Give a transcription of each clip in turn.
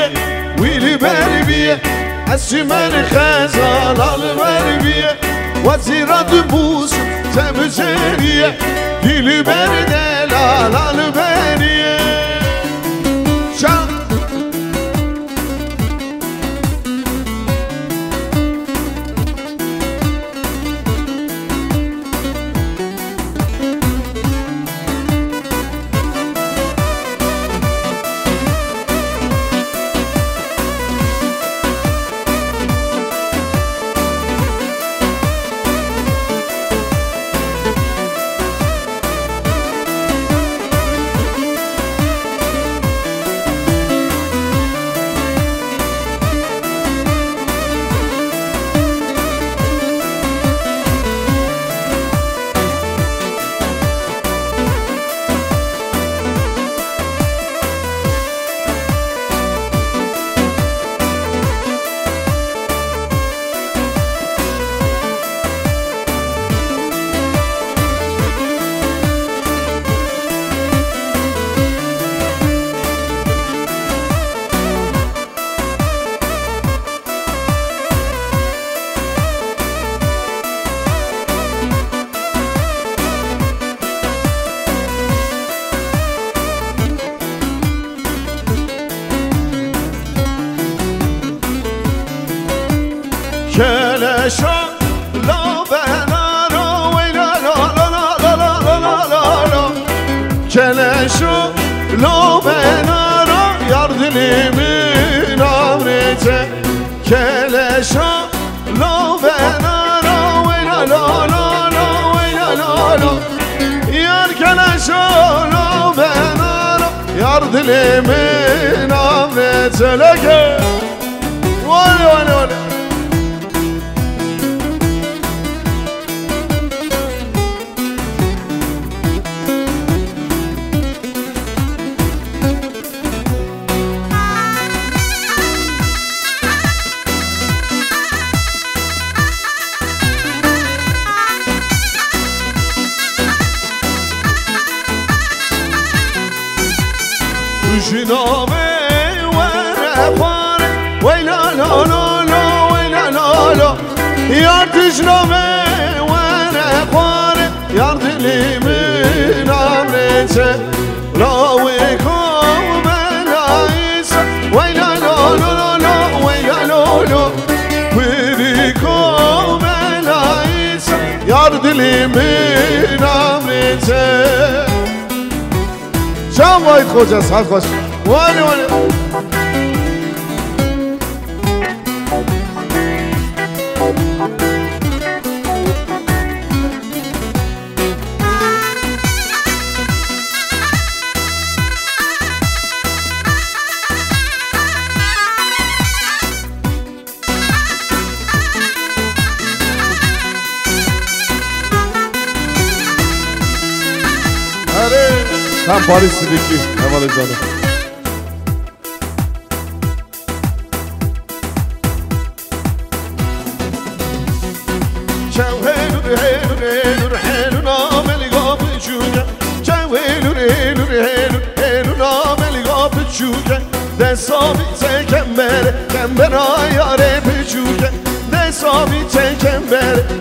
بیه ویلی بری بیه از چی من خزالال بری بیه وزیرات بوس تبجریه دیلی بری دلالال بریه شام کلشا لا بنارو ویلا لا لا لا لا لا لا لا کلشا لا بنارو یار دلیمین آمریته کلشا لا بنارو ویلا لا لا لا ویلا لا لا یار کلشا لا بنارو یار دلیمین آمریته لکه ولی ولی ولی جنابه ورفاره ویلا لا لا لا ویلا لا لا یار جنابه ورفاره یار دلیمین آمریته لا ویکم بلایسه ویلا لا لا لا ویلا لا لا ویکم بلایسه یار دلیمین آمریته شام باید خوجست حد خوش ولی ولی هم پاریس سیدیکی حواله جانه دستاویته کمبر آیاره بچوکه دستاویته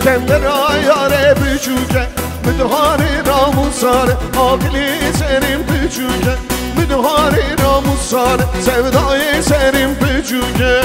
کمبر آیاره بچوکه بدهاری راموساره آقلی سریم بچوکه بدهاری راموساره سودای سریم بچوکه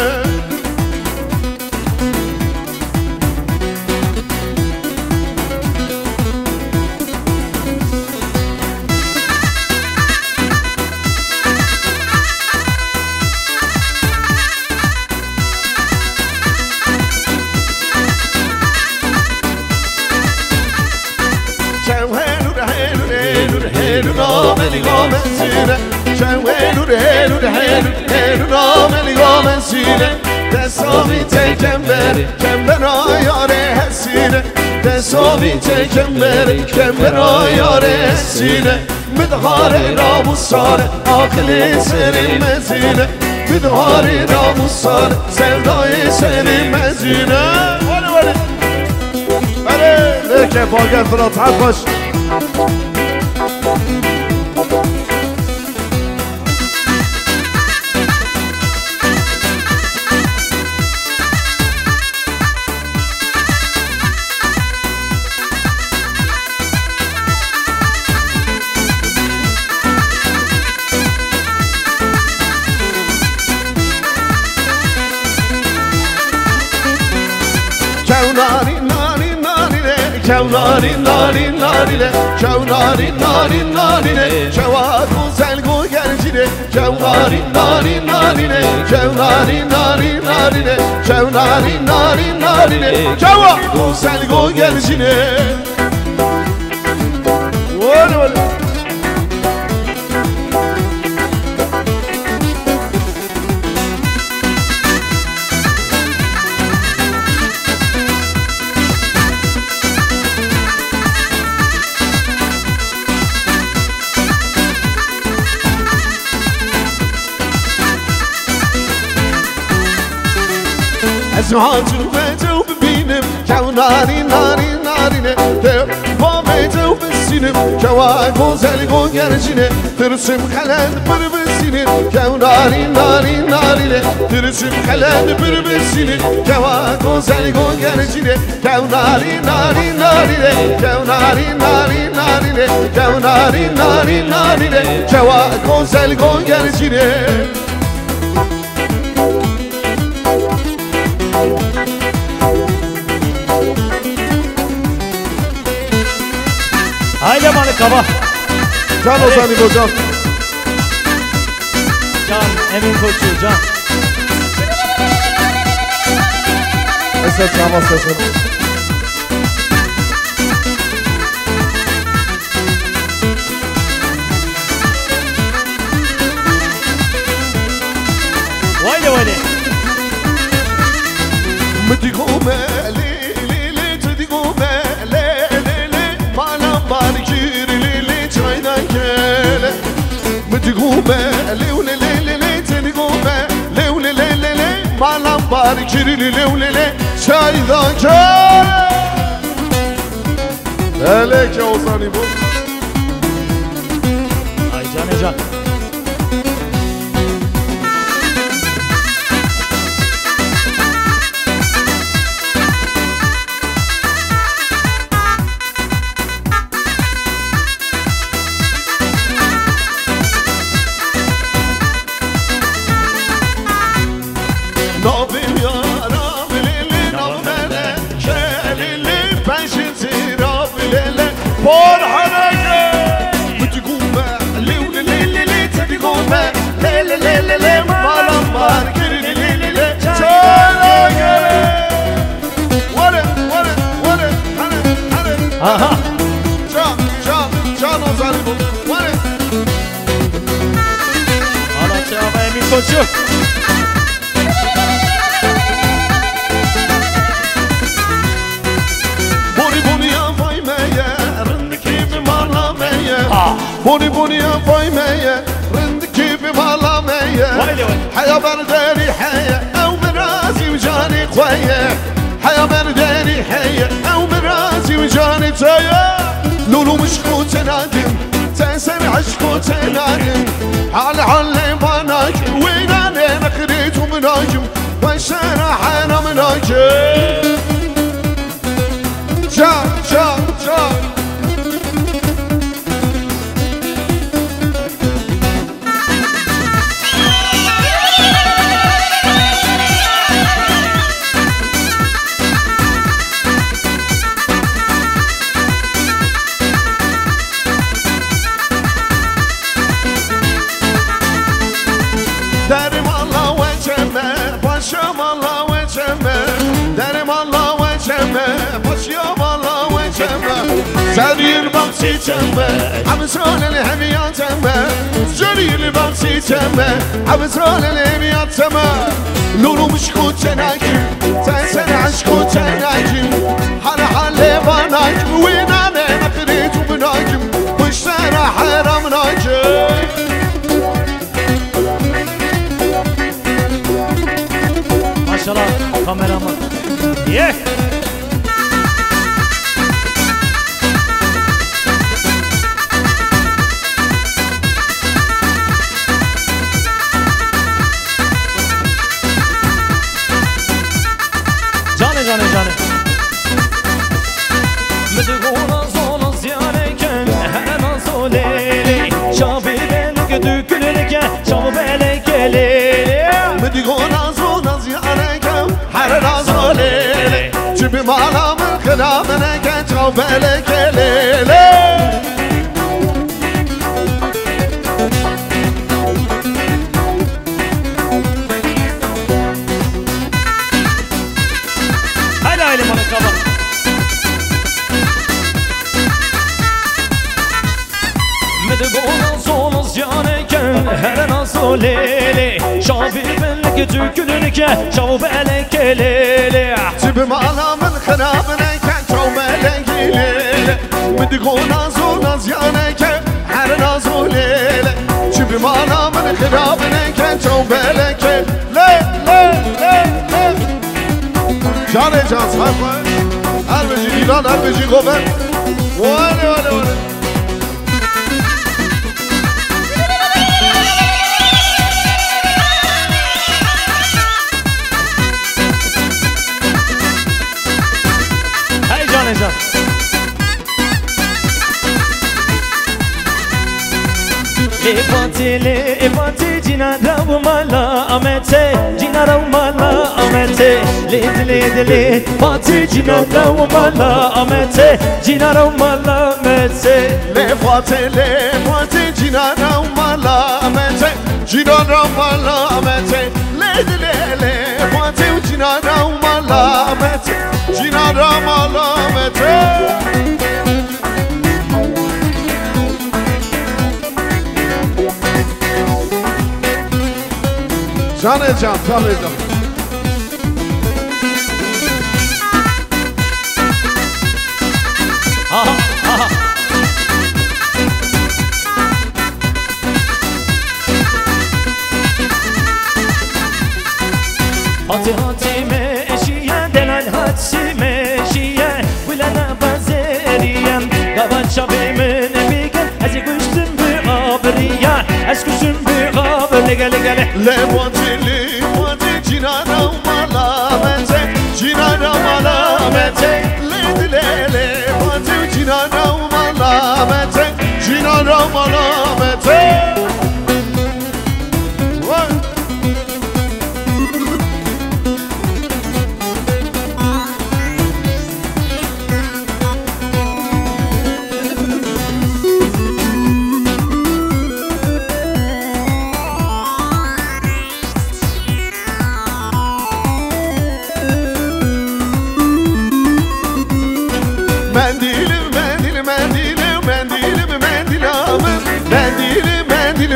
دستاویته کمبر آیاره هسینه دستاویته کمبر آیاره هسینه بدهاری راموساره آقلی سری مزینه بدهاری راموساره سودای سری مزینه ولی ولی بله که باگر فرات حد باش Kevnari nari nari le Kevnari nari nari le Kevnari nari nari le Kevat güzel go gercine Kevnari nari nari le Kevnari nari nari le Kevnari nari nari le Kevat güzel go gercine Vole vole Azhacı vecel benim Kevnari nari narine Tevba vecel besinim Keva güzel go gercine Tırsım kalend bir besinin Kevnari nari narine Tırsım kalend bir besinin Keva güzel go gercine Kevnari nari narine Kevnari nari narine Kevnari nari narine Keva güzel go gercine Haydi bana kaba. Can Ozan İbo Can. Can Emin Koçu Can. Esas çalmaz sesini. Haydi haydi. Mıdıgome li li li tıdıgome le le le Malam barikir li li çaydan gele Mıdıgome li li li li li tıdıgome li li li li li Malam barikir li li li li çaydan gele Hele ki Ozan İbo Ay Can Can. Nabim yaram lili nabele Kelili penşinti rabilele Porhaneke Mütügume Livli li li tedigume Lele lele le Malam var kirili li li li Çaylaneke Vare vare vare Hane hane Aha. Can Ozan İbo Vare Anlatacağım Emin Koçu. بوني بوني يا فايمية رندكي بمالامية حيا برداني حيا أو براسي وجاني خوية حيا برداني حيا أو براسي وجاني تايا لولو مشكو تنادم تنسر عشقو تنادم على علي بناجم وين أنا نخريت ومناجم والشارع أنا مناجم جا جا جا Derim Allah veçeme, başım Allah veçeme Derim Allah veçeme, başım Allah veçeme Serir bak çiçeme, abisroleli hem yateme Serir bak çiçeme, abisroleli hem yateme Nurumuş kutenakim, tensen aşk kutenakim Hara halle banakim, winane nakritu binakim Kuşlara haram nakim Maşallah kameraman. Yeah. Canı canı canı. Müdüğuna zola ziyareken her nasıl leyli Şabi beni dükülürken şamı bele geleli Müdüğuna zola ziyareken her nasıl leyli Cibim خرابنا كتشو بالك ليلي هلا من الكبر مدبونا صونز جانكن هرنا صوليلي شافي بلك تكلنك شاو بالك ليلي تبم على من خرابنا كتشو بالك ليلي مدبونا صونز جانكن هرنا صوليلي تبم على من خرابنا كتشو بالك ليلي جانه جان صاحب هر بجی ایران هر بجی گوبر واله واله واله هی جانه جان لفاتي جينا رو مالا أمتي جينا رو مالا أمتي ليد فاتي جينا رو مالا أمتي جينا رو مالا أمتي لفاتي جينا رو مالا أمتي جينا رو مالا أمتي ليد فاتي جينا رو مالا أمتي جينا رو مالا أمتي جانه جان جانه جان هاتي ماشية دلال هاتي ماشية ولا أنا بازرية قبل شبي من بيكن أزي كشتم بغابرية أسكشتم بغابرية لفاتي جينا رو مالا أمتي جينا رو مالا أمتي لفاتي جينا رو مالا أمتي جينا رو مالا أمتي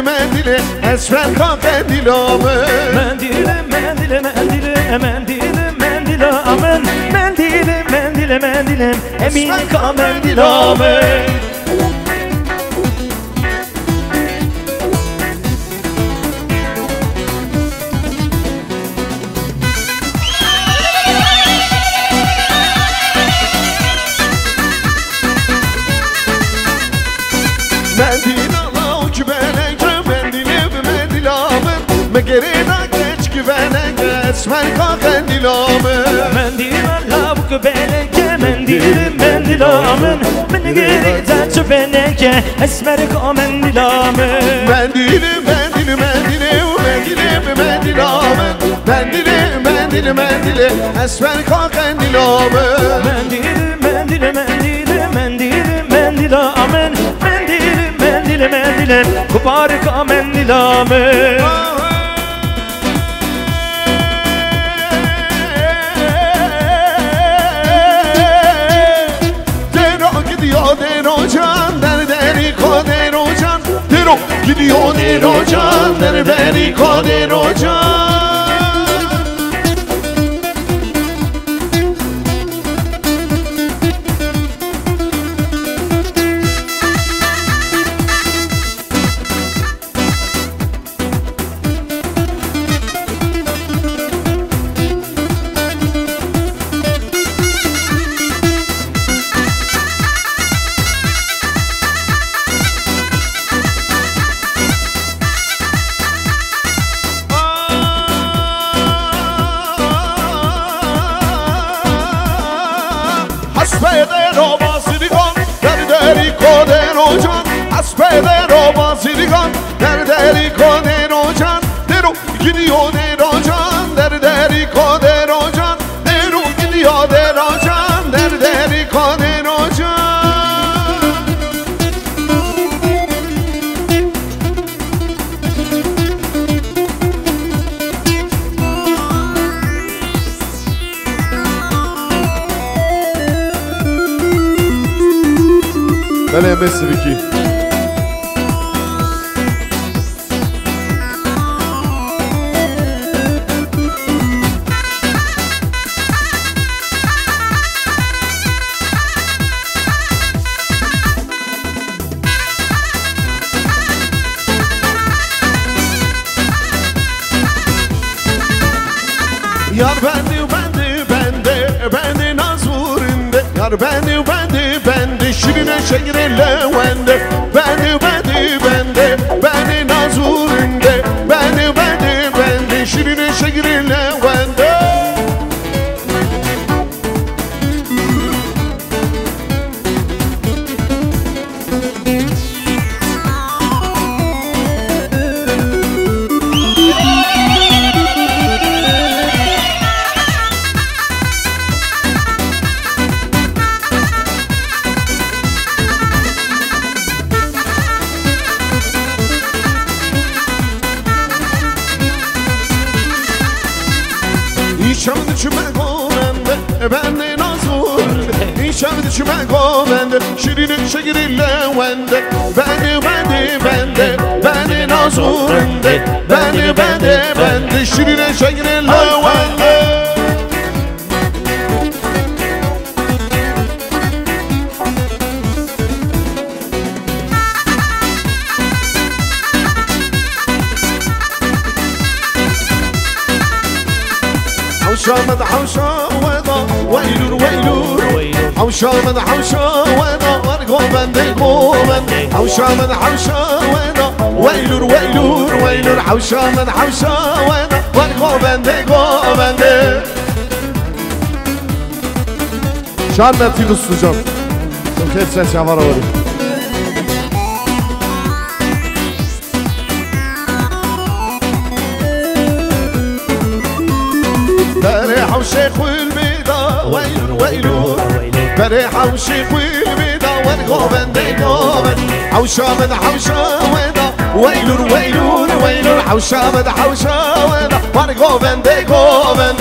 mendili esmer kan mendilame mendile amen mendile emin ka mendilame مگرینا کچ که بلنگ اسمر کا مندیلامه مندیلا بک بلنگ مندیلامن مگرینا چه بلنگ اسمر کا مندیلامه مندیل اسمر کا مندیلامه مندیلامن مندیل کبار کا مندیلامه Gidiyor Nero Can, derberi Nero Can. Aspedero basiligon, derderi Nero Can. Aspedero basiligon, derderi Nero Can. Nero gidiyor Nero Can, derderi Nero Can. Nero gidiyor Nero Can, derderi Bale Mesriki. Yar bendi nazurinde. Yar bendi şirine şegrele vende. Bendi nazurinde. Bendi şirine şegrele vende. İşemdi çüme govende, bendi nazurinde. İşemdi çüme govende, şirine şegrele vende. Bendi nazurinde. Bendi şirine şegrele vende. حوشة حوشة وضا ويلور حوشة حوشة وضا ورقو بندي قومن حوشة حوشة وضا ويلور حوشة حوشة وضا ورقو بندي قومن شان نتي نصوجان خير سيس يا فروري بريحة وشيخ والبيضة ويلور بريحة وشيخ والبيضة ونقومن ديقومن حوشة وضا ويلور حوشة وضا ونقومن ديقومن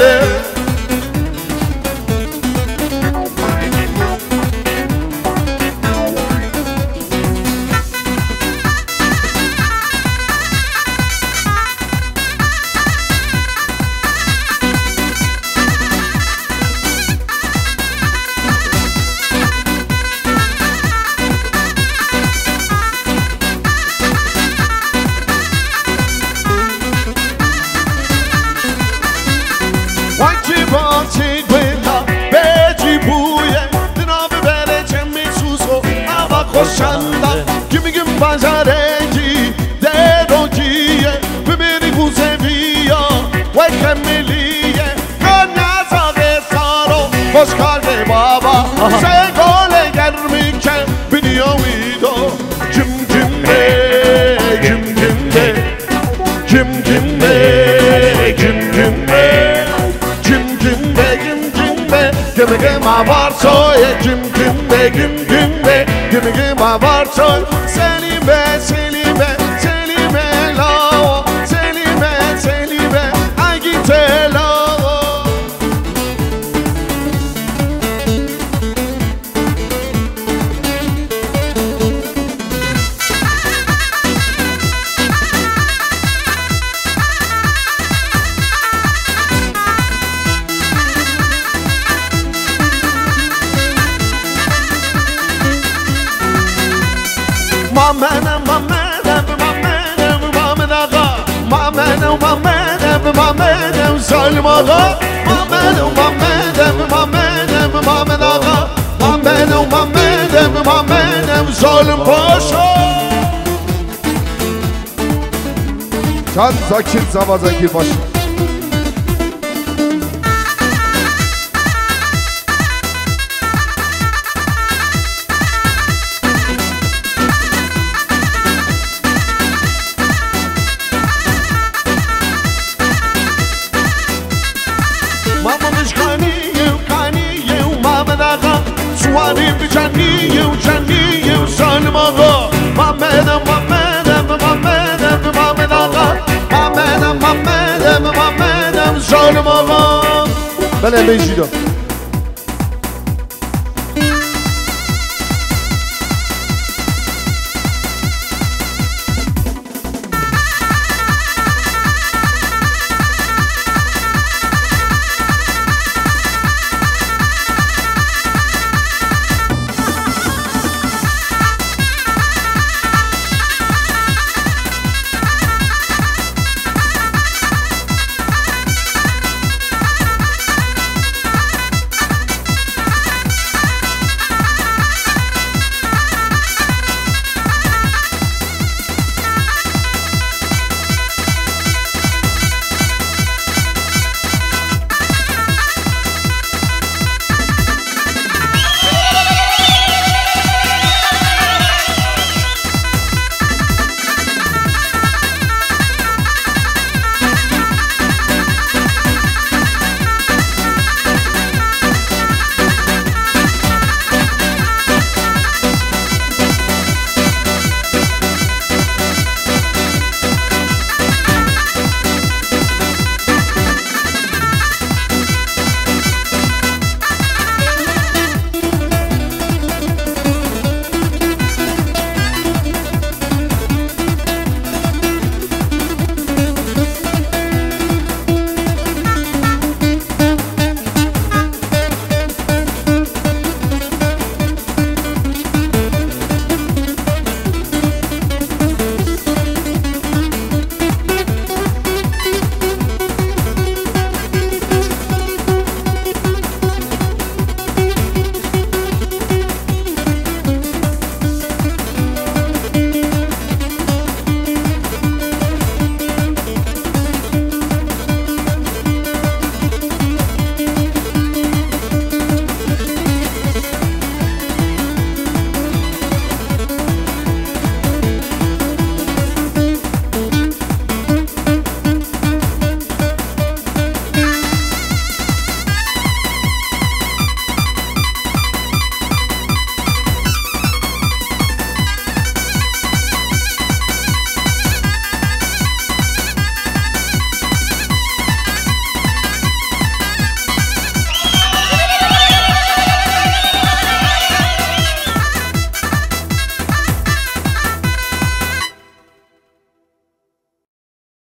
Koşanda kimi gün bazareci derogiye biberi kuzeviya ve kemeliye kanyaza ve saro hoş kalbe baba sen gole gelmişken biliyor video cim cimbe Gimme gimme var soy gimme gimme var soy Selime lao Selime ay gite lao Mamedem Salim ağa Mamedem Salim Paşa Can Zakir Zava Zakir Paşa Suarim caniyim Salim ağa Mamedem ağa Mamedem Salim ağa Ben emeği